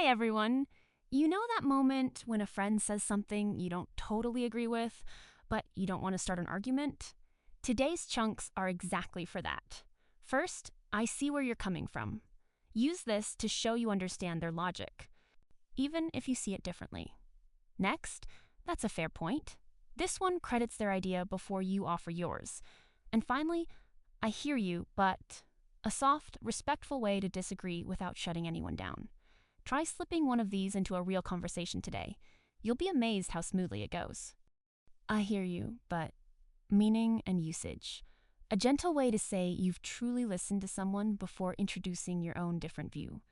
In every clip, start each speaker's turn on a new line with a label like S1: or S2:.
S1: Hi, everyone. You know that moment when a friend says something you don't totally agree with, but you don't want to start an argument? Today's chunks are exactly for that. First, I see where you're coming from. Use this to show you understand their logic, even if you see it differently. Next, that's a fair point. This one credits their idea before you offer yours. And finally, I hear you, but a soft, respectful way to disagree without shutting anyone down. Try slipping one of these into a real conversation today. You'll be amazed how smoothly it goes. I hear you, but meaning and usage. A gentle way to say you've truly listened to someone before introducing your own different view.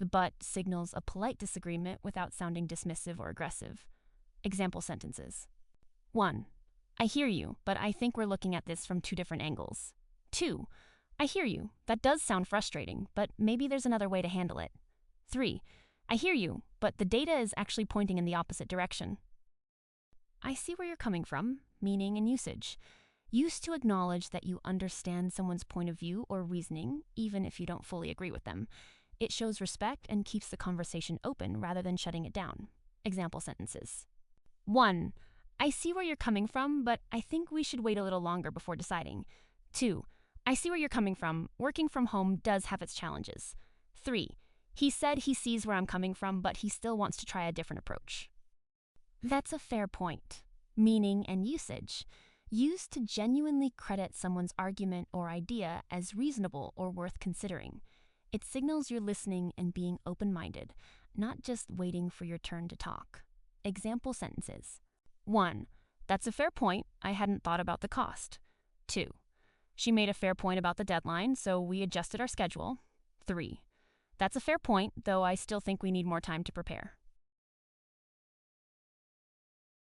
S1: The but signals a polite disagreement without sounding dismissive or aggressive. Example sentences. 1. I hear you, but I think we're looking at this from two different angles. 2. I hear you. That does sound frustrating, but maybe there's another way to handle it. 3. I hear you, but the data is actually pointing in the opposite direction. I see where you're coming from, meaning and usage. Use to acknowledge that you understand someone's point of view or reasoning, even if you don't fully agree with them. It shows respect and keeps the conversation open rather than shutting it down. Example sentences. 1. I see where you're coming from, but I think we should wait a little longer before deciding. 2. I see where you're coming from. Working from home does have its challenges. 3. He said he sees where I'm coming from, but he still wants to try a different approach. That's a fair point. Meaning and usage. Use to genuinely credit someone's argument or idea as reasonable or worth considering. It signals you're listening and being open-minded, not just waiting for your turn to talk. Example sentences. 1. That's a fair point. I hadn't thought about the cost. 2. She made a fair point about the deadline, so we adjusted our schedule. 3. That's a fair point, though I still think we need more time to prepare.